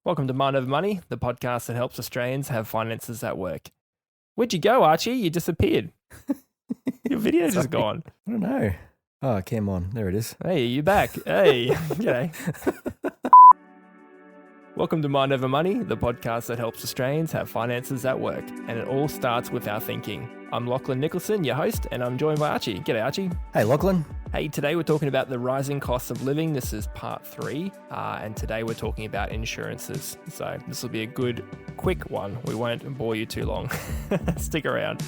Welcome to Mind Over Money, the podcast that helps Australians have finances that work. Where'd you go, Archie? You disappeared. Your video's just gone. I don't know. Oh, cam on. There it is. Hey, you back. Hey, g'day. Welcome to Mind Over Money, the podcast that helps Australians have finances that work. And it all starts with our thinking. I'm Lachlan Nicolson, your host, and I'm joined by Archie. G'day, Archie. Hey, Lachlan. Hey, today we're talking about the rising costs of living. This is part 3, and today we're talking about insurances. So this will be a good, quick one. We won't bore you too long. Stick around.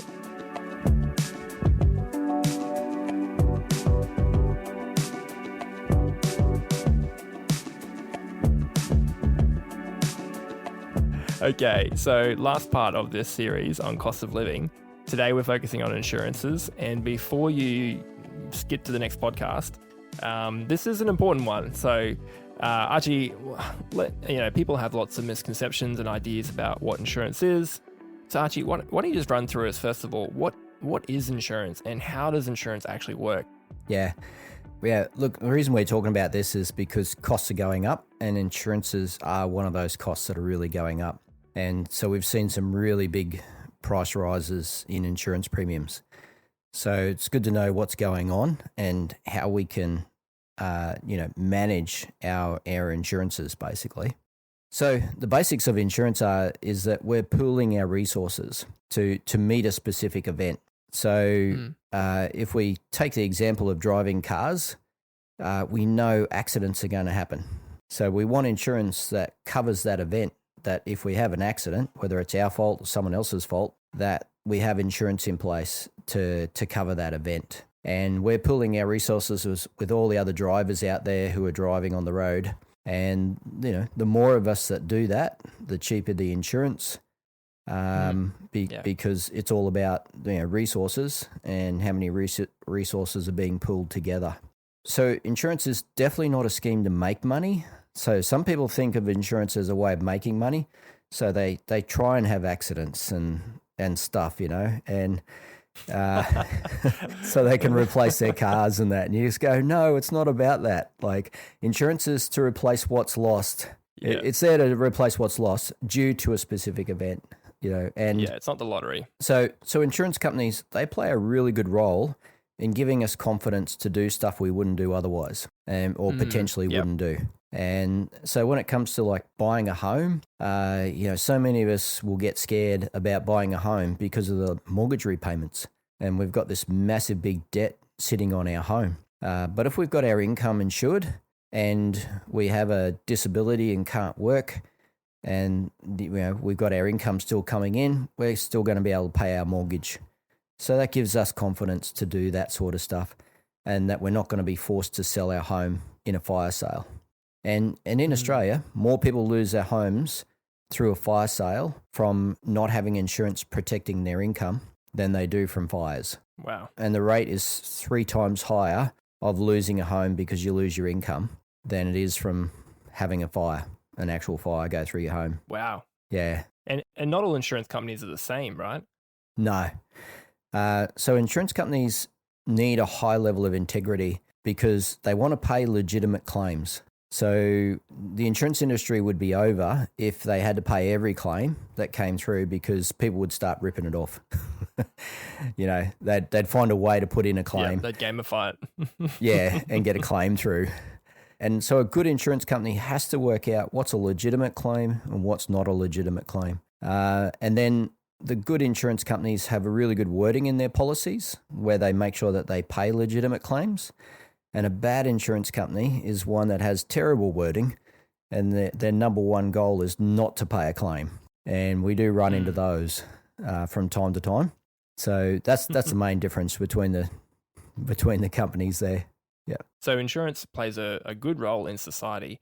Okay, so last part of this series on cost of living. Today we're focusing on insurances, and before you skip to the next podcast, this is an important one. So, Archie, people have lots of misconceptions and ideas about what insurance is. So, Archie, why don't you just run through us first of all? What is insurance, and how does insurance actually work? Yeah. Look, the reason we're talking about this is because costs are going up, and insurances are one of those costs that are really going up. And so we've seen some really big price rises in insurance premiums. So it's good to know what's going on and how we can, manage our insurances basically. So the basics of insurance is that we're pooling our resources to meet a specific event. So if we take the example of driving cars, we know accidents are going to happen. So we want insurance that covers that event, that if we have an accident, whether it's our fault or someone else's fault, that we have insurance in place to cover that event. And we're pooling our resources with all the other drivers out there who are driving on the road. And, the more of us that do that, the cheaper the insurance, because it's all about resources and how many resources are being pooled together. So insurance is definitely not a scheme to make money. So some people think of insurance as a way of making money. So they try and have accidents and stuff, and so they can replace their cars and that. And you just go, no, it's not about that. Like, insurance is to replace what's lost. Yeah. It's there to replace what's lost due to a specific event, and it's not the lottery. So insurance companies, they play a really good role in giving us confidence to do stuff we wouldn't do otherwise, or potentially wouldn't do. And so when it comes to like buying a home, so many of us will get scared about buying a home because of the mortgage repayments. And we've got this massive big debt sitting on our home. But if we've got our income insured and we have a disability and can't work, and we've got our income still coming in, we're still going to be able to pay our mortgage. So that gives us confidence to do that sort of stuff, and that we're not going to be forced to sell our home in a fire sale. And in Australia, more people lose their homes through a fire sale from not having insurance protecting their income than they do from fires. Wow. And the rate is 3 times higher of losing a home because you lose your income than it is from having an actual fire go through your home. Wow. Yeah. And not all insurance companies are the same, right? No. So insurance companies need a high level of integrity because they want to pay legitimate claims. So the insurance industry would be over if they had to pay every claim that came through, because people would start ripping it off. They'd find a way to put in a claim. Yeah, they'd gamify it. Yeah, and get a claim through. And so a good insurance company has to work out what's a legitimate claim and what's not a legitimate claim. And then the good insurance companies have a really good wording in their policies where they make sure that they pay legitimate claims. And a bad insurance company is one that has terrible wording, and their number one goal is not to pay a claim. And we do run into those from time to time. So that's the main difference between the companies there. Yeah. So insurance plays a good role in society,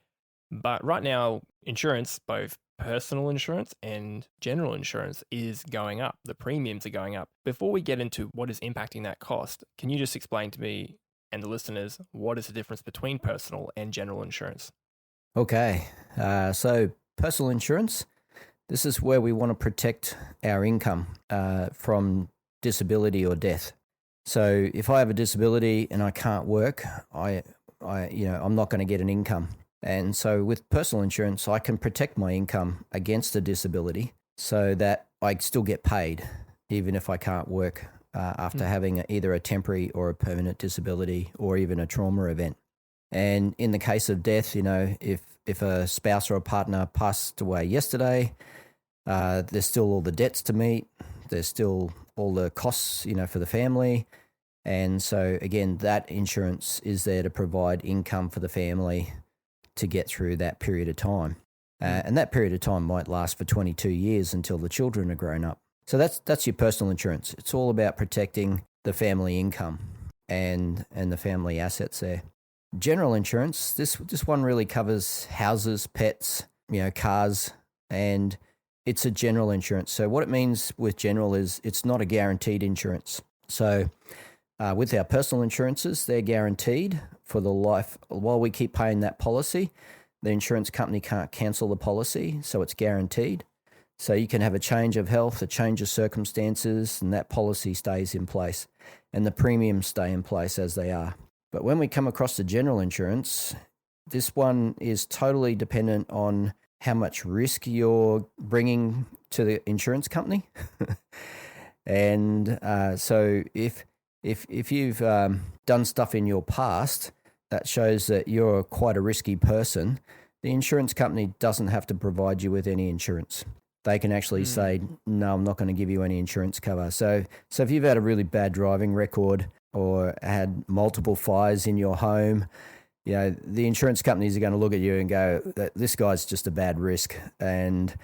but right now insurance, both personal insurance and general insurance, is going up. The premiums are going up. Before we get into what is impacting that cost, can you just explain to me and the listeners, what is the difference between personal and general insurance? Okay, so personal insurance, this is where we want to protect our income from disability or death. So if I have a disability and I can't work, I'm not going to get an income. And so with personal insurance, I can protect my income against a disability so that I still get paid, even if I can't work after having either a temporary or a permanent disability or even a trauma event. And in the case of death, if a spouse or a partner passed away yesterday, there's still all the debts to meet. There's still all the costs, for the family. And so, again, that insurance is there to provide income for the family to get through that period of time. And that period of time might last for 22 years until the children are grown up. So that's your personal insurance. It's all about protecting the family income and the family assets there. General insurance, this one really covers houses, pets, cars, and it's a general insurance. So what it means with general is it's not a guaranteed insurance. So with our personal insurances, they're guaranteed for the life. While we keep paying that policy, the insurance company can't cancel the policy, so it's guaranteed. So you can have a change of health, a change of circumstances, and that policy stays in place, and the premiums stay in place as they are. But when we come across the general insurance, this one is totally dependent on how much risk you're bringing to the insurance company. And so if you've done stuff in your past that shows that you're quite a risky person, the insurance company doesn't have to provide you with any insurance. They can actually say, no, I'm not going to give you any insurance cover. So if you've had a really bad driving record or had multiple fires in your home, the insurance companies are going to look at you and go, this guy's just a bad risk. And,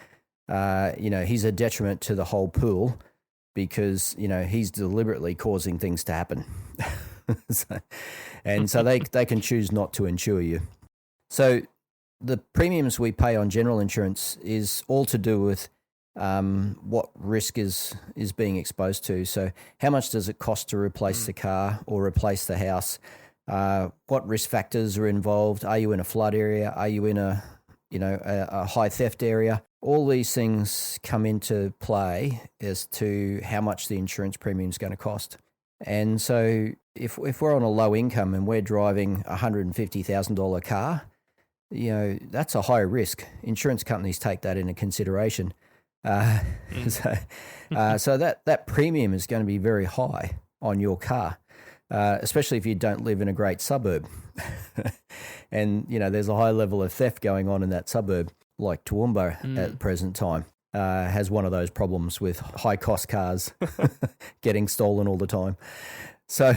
he's a detriment to the whole pool because, he's deliberately causing things to happen. So they can choose not to insure you. So the premiums we pay on general insurance is all to do with what risk is being exposed to. So how much does it cost to replace the car or replace the house? What risk factors are involved? Are you in a flood area? Are you in a high theft area? All these things come into play as to how much the insurance premium is going to cost. And so if we're on a low income and we're driving a $150,000 car, that's a high risk. Insurance companies take that into consideration. So that premium is going to be very high on your car, especially if you don't live in a great suburb. And, there's a high level of theft going on in that suburb, like Toowoomba at the present time. Has one of those problems with high-cost cars getting stolen all the time. So,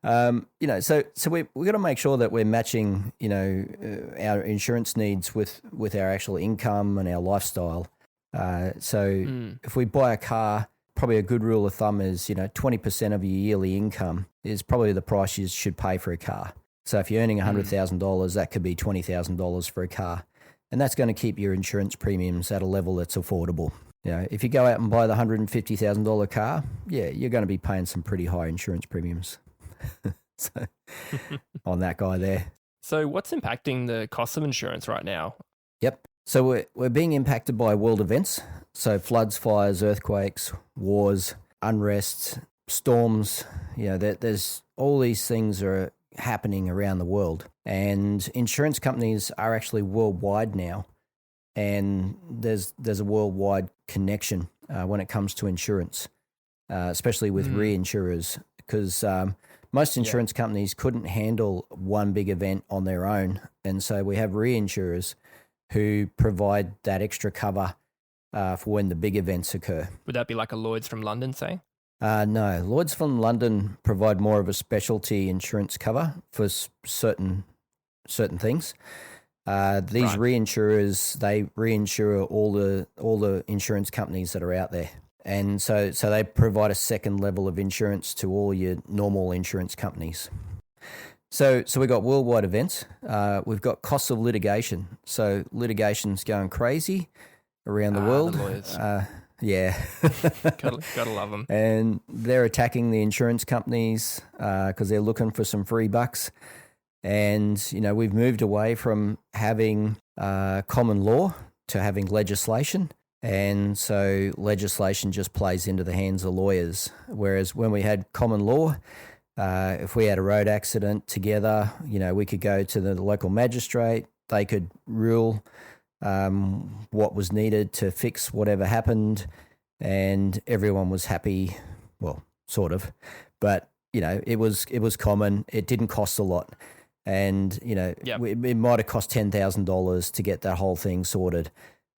so we've got to make sure that we're matching, our insurance needs with our actual income and our lifestyle. If we buy a car, probably a good rule of thumb is, 20% of your yearly income is probably the price you should pay for a car. So if you're earning $100,000, that could be $20,000 for a car. And that's going to keep your insurance premiums at a level that's affordable. If you go out and buy the $150,000 car, you're going to be paying some pretty high insurance premiums. So, on that guy there. So what's impacting the cost of insurance right now? Yep. So we're being impacted by world events. So floods, fires, earthquakes, wars, unrest, storms. There's all these things are happening around the world. And insurance companies are actually worldwide now. And there's a worldwide connection when it comes to insurance, especially with reinsurers, because most insurance companies couldn't handle one big event on their own. And so we have reinsurers who provide that extra cover for when the big events occur. Would that be like a Lloyd's from London, say? No, Lloyd's from London provide more of a specialty insurance cover for certain things. These reinsurers, they reinsure all the insurance companies that are out there. And so they provide a second level of insurance to all your normal insurance companies. So we've got worldwide events. We've got costs of litigation. So litigation's going crazy around the world. The lawyers. Yeah. gotta love them. And they're attacking the insurance companies because they're looking for some free bucks. And, we've moved away from having common law to having legislation. And so legislation just plays into the hands of lawyers. Whereas when we had common law, if we had a road accident together, we could go to the local magistrate, they could rule what was needed to fix whatever happened, and everyone was happy. Well, sort of, but it was common. It didn't cost a lot, and it might have cost $10,000 to get that whole thing sorted.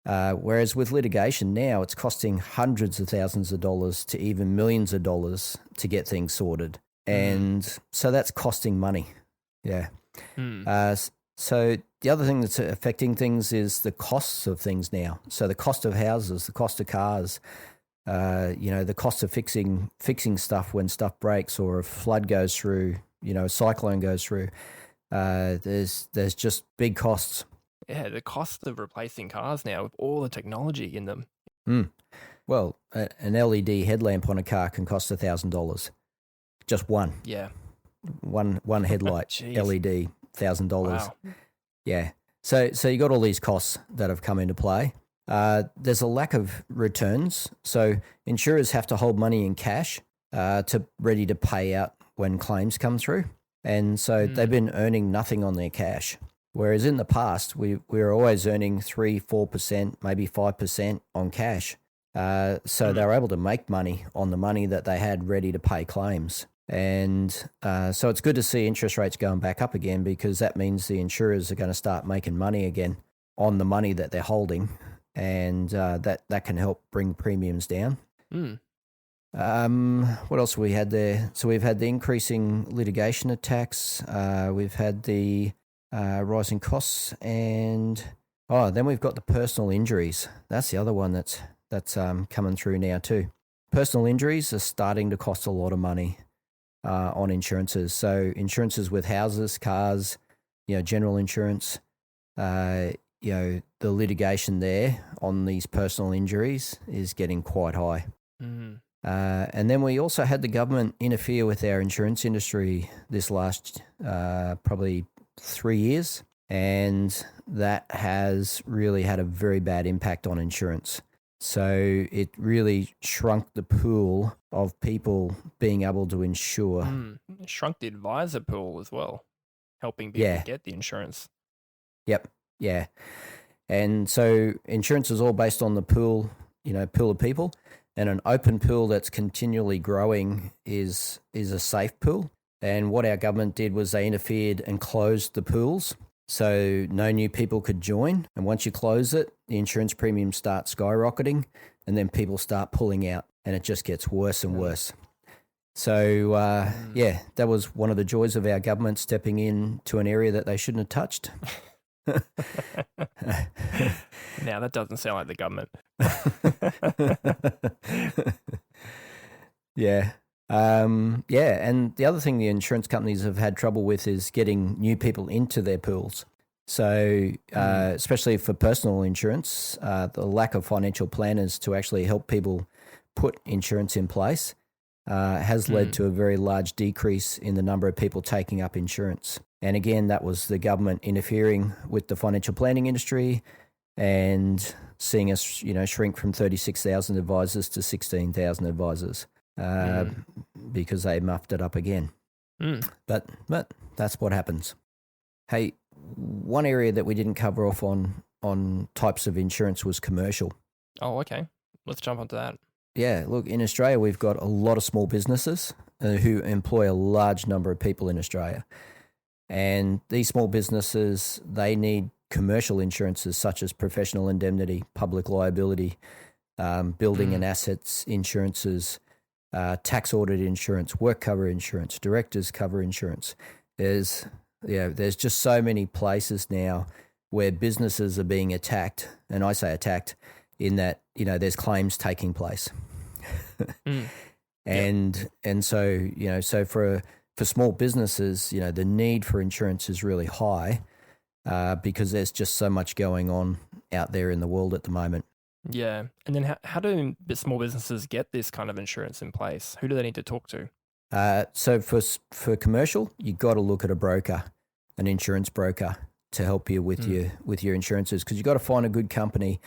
Whereas with litigation now, it's costing hundreds of thousands of dollars to even millions of dollars to get things sorted, and so that's costing money. Yeah. So the other thing that's affecting things is the costs of things now. So the cost of houses, the cost of cars, the cost of fixing stuff when stuff breaks or a flood goes through, a cyclone goes through. There's just big costs. Yeah, the cost of replacing cars now with all the technology in them. Well, an LED headlamp on a car can cost $1,000. Just one. Yeah. One headlight LED. $1,000. Wow. Yeah. So you got all these costs that have come into play. There's a lack of returns. So insurers have to hold money in cash ready to pay out when claims come through. And so they've been earning nothing on their cash. Whereas in the past, we were always earning 3%, 4%, maybe 5% on cash. So they were able to make money on the money that they had ready to pay claims. And so it's good to see interest rates going back up again, because that means the insurers are going to start making money again on the money that they're holding, and that can help bring premiums down. What else have we had there? So we've had the increasing litigation attacks. We've had the rising costs, and then we've got the personal injuries. That's the other one that's coming through now too. Personal injuries are starting to cost a lot of money on insurances. So insurances with houses, cars, general insurance, the litigation there on these personal injuries is getting quite high. And then we also had the government interfere with our insurance industry this last probably 3 years, and that has really had a very bad impact on insurance. So it really shrunk the pool of people being able to insure. It shrunk the advisor pool as well, helping people get the insurance. Yep. Yeah. And so insurance is all based on the pool of people, and an open pool that's continually growing is a safe pool. And what our government did was they interfered and closed the pools, so no new people could join. And once you close it, the insurance premiums start skyrocketing, and then people start pulling out, and it just gets worse and worse. So, that was one of the joys of our government stepping in to an area that they shouldn't have touched. Now, that doesn't sound like the government. Yeah. And the other thing the insurance companies have had trouble with is getting new people into their pools. So especially for personal insurance, the lack of financial planners to actually help people put insurance in place has led to a very large decrease in the number of people taking up insurance. And again, that was the government interfering with the financial planning industry and seeing us, shrink from 36,000 advisors to 16,000 advisors. Because they muffed it up again. But that's what happens. Hey, one area that we didn't cover off on types of insurance was commercial. Oh, okay. Let's jump onto that. Yeah, look, in Australia, we've got a lot of small businesses who employ a large number of people in Australia. And these small businesses, they need commercial insurances such as professional indemnity, public liability, building and assets insurances, tax audit insurance, work cover insurance, directors cover insurance. There's just so many places now where businesses are being attacked, and I say attacked in that there's claims taking place, and so so for small businesses, the need for insurance is really high because there's just so much going on out there in the world at the moment. Yeah. And then how do small businesses get this kind of insurance in place? Who do they need to talk to? So for commercial, you got to look at a broker, an insurance broker, to help you with your insurances, because you got to find a good company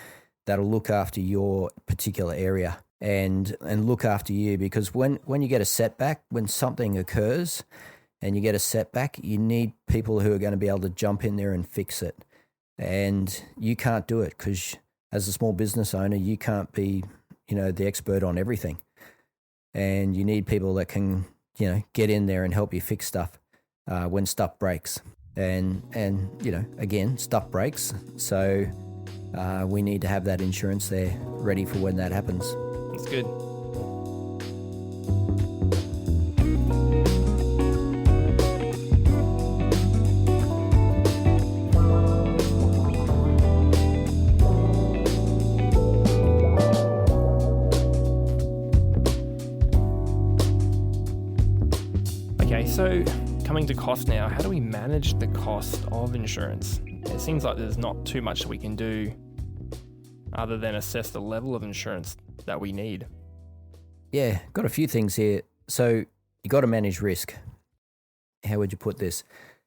that'll look after your particular area and look after you. Because when you get a setback, when something occurs and you get a setback, you need people who are going to be able to jump in there and fix it. And you can't do it because as a small business owner, you can't be, the expert on everything. And you need people that can, get in there and help you fix stuff when stuff breaks. And again, stuff breaks. So we need to have that insurance there ready for when that happens. That's good. Okay, so coming to cost now, how do we manage the cost of insurance? It seems like there's not too much that we can do other than assess the level of insurance that we need. Yeah, got a few things here. So you got to manage risk. How would you put this?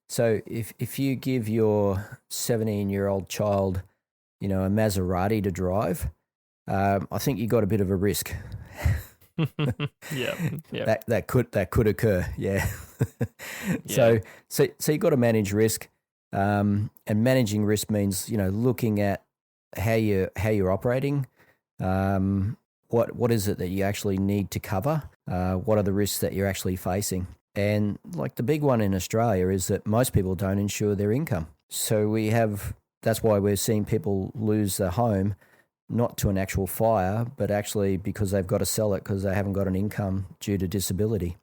So if you give your 17-year-old child, a Maserati to drive, I think you got a bit of a risk. Yeah. That could occur. Yeah. So you got to manage risk, and managing risk means looking at how you're operating. What is it that you actually need to cover? What are the risks that you're actually facing? And like the big one in Australia is that most people don't insure their income. So that's why we're seeing people lose their home, not to an actual fire, but actually because they've got to sell it because they haven't got an income due to disability.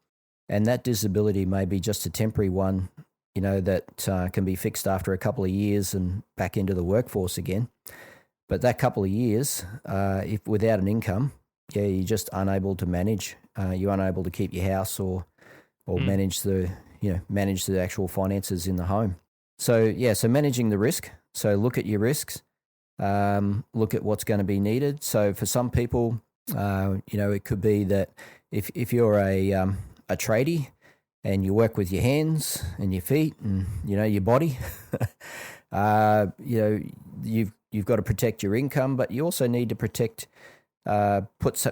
And that disability may be just a temporary one, that can be fixed after a couple of years and back into the workforce again. But that couple of years, if without an income, you're just unable to manage. You're unable to keep your house or manage the actual finances in the home. So managing the risk. So look at your risks. Look at what's going to be needed. So for some people, it could be that if you're a tradie and you work with your hands and your feet and your body, you've got to protect your income, but you also need to protect,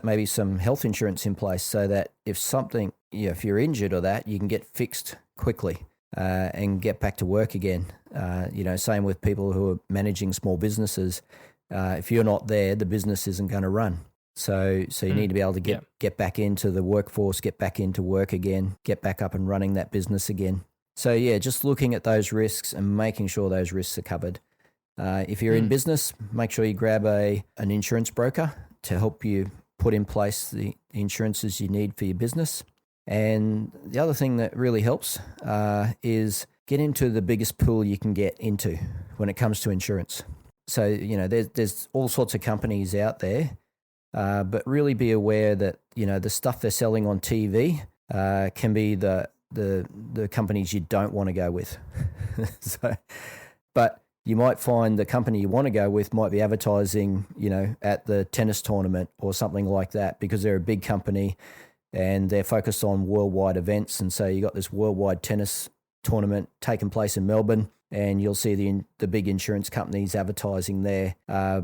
maybe some health insurance in place so that if something, if you're injured or that, you can get fixed quickly and get back to work again. Same with people who are managing small businesses. If you're not there, the business isn't going to run. So you need to be able to get back into the workforce, get back into work again, get back up and running that business again. So just looking at those risks and making sure those risks are covered. If you're in business, make sure you grab an insurance broker to help you put in place the insurances you need for your business. And the other thing that really helps is get into the biggest pool you can get into when it comes to insurance. So, there's all sorts of companies out there, but really be aware that, the stuff they're selling on TV can be the companies you don't want to go with. But you might find the company you want to go with might be advertising, at the tennis tournament or something like that because they're a big company and they're focused on worldwide events. And so you got this worldwide tennis tournament taking place in Melbourne and you'll see the big insurance companies advertising there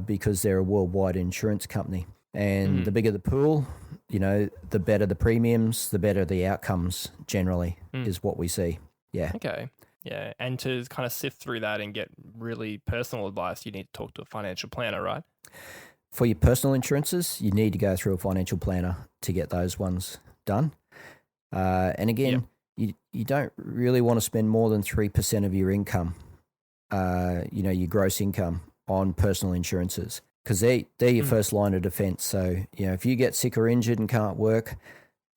because they're a worldwide insurance company. And the bigger the pool, the better the premiums, the better the outcomes generally is what we see. Yeah. Okay. Yeah, and to kind of sift through that and get really personal advice, you need to talk to a financial planner, right? For your personal insurances, you need to go through a financial planner to get those ones done. And again, you don't really want to spend more than 3% of your income, your gross income on personal insurances because they're your first line of defense. So, if you get sick or injured and can't work,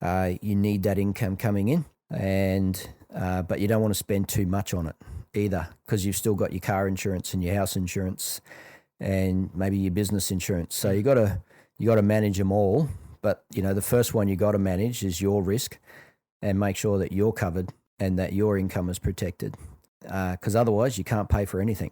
you need that income coming in. And but you don't want to spend too much on it either because you've still got your car insurance and your house insurance and maybe your business insurance. So you got to manage them all. But the first one you got to manage is your risk and make sure that you're covered and that your income is protected. Because otherwise you can't pay for anything.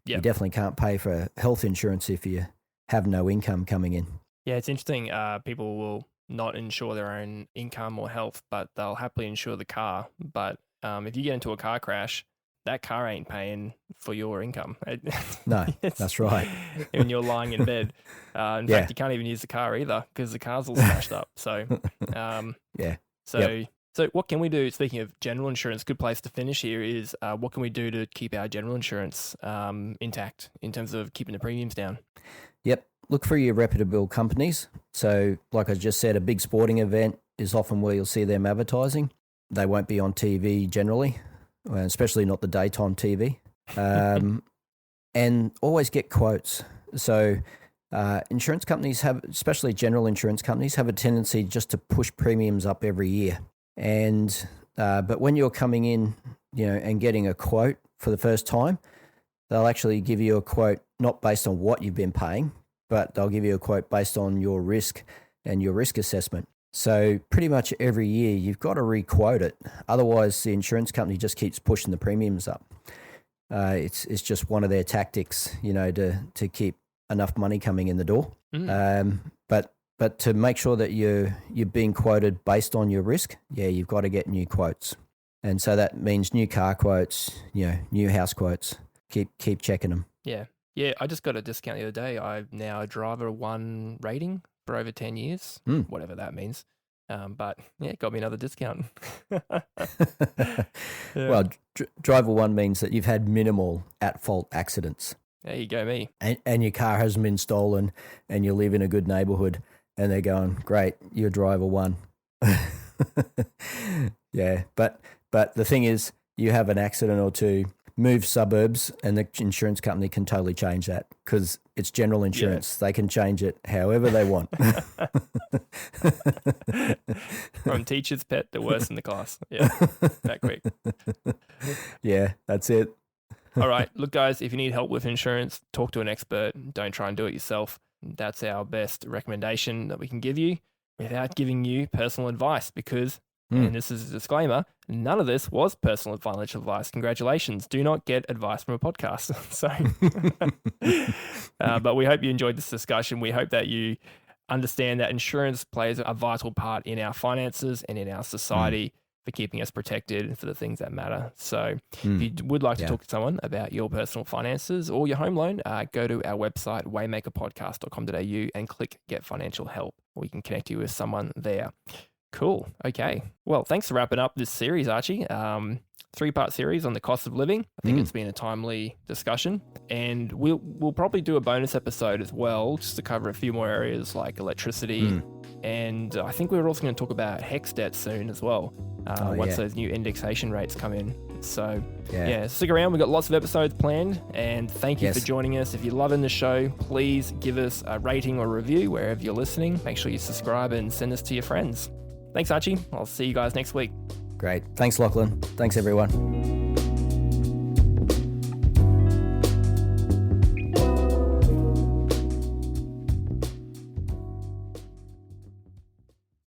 Yep. You definitely can't pay for health insurance if you have no income coming in. Yeah, it's interesting. People will not insure their own income or health, but they'll happily insure the car. But if you get into a car crash, that car ain't paying for your income. No, that's right. When you're lying in bed. In fact, you can't even use the car either because the car's all smashed up. So, So what can we do? Speaking of general insurance, good place to finish here is what can we do to keep our general insurance intact in terms of keeping the premiums down? Yep. Look for your reputable companies. So like I just said, a big sporting event is often where you'll see them advertising. They won't be on TV generally, especially not the daytime TV. And always get quotes. So insurance companies have, especially general insurance companies, have a tendency just to push premiums up every year. And but when you're coming in, and getting a quote for the first time, they'll actually give you a quote not based on what you've been paying, but they'll give you a quote based on your risk and your risk assessment. So pretty much every year you've got to re-quote it. Otherwise, the insurance company just keeps pushing the premiums up. It's just one of their tactics, to keep enough money coming in the door. But to make sure that you're being quoted based on your risk, you've got to get new quotes. And so that means new car quotes, new house quotes. Keep checking them. Yeah. I just got a discount the other day. I'm now a driver 1 rating for over 10 years, whatever that means. But it got me another discount. Well, driver 1 means that you've had minimal at-fault accidents. There you go, me. And your car hasn't been stolen and you live in a good neighborhood. And they're going, great, you're driver 1. Yeah, but the thing is, you have an accident or two, move suburbs, and the insurance company can totally change that because it's general insurance. Yeah. They can change it however they want. From teacher's pet to worst in the class. Yeah, that quick. Yeah, that's it. All right, look, guys, if you need help with insurance, talk to an expert. Don't try and do it yourself. That's our best recommendation that we can give you without giving you personal advice because, and this is a disclaimer, none of this was personal financial advice. Congratulations. Do not get advice from a podcast. But we hope you enjoyed this discussion. We hope that you understand that insurance plays a vital part in our finances and in our society for keeping us protected and for the things that matter. So if you would like to talk to someone about your personal finances or your home loan, go to our website, waymakerpodcast.com.au, and click Get Financial Help. We can connect you with someone there. Cool. Okay. Well, thanks for wrapping up this series, Archie. 3-part series on the cost of living. I think it's been a timely discussion, and we'll probably do a bonus episode as well, just to cover a few more areas like electricity. And I think we're also going to talk about HEX debt soon as well, once those new indexation rates come in. So stick around. We've got lots of episodes planned, and thank you for joining us. If you're loving the show, please give us a rating or review wherever you're listening. Make sure you subscribe and send this to your friends. Thanks, Archie. I'll see you guys next week. Great. Thanks, Lachlan. Thanks, everyone.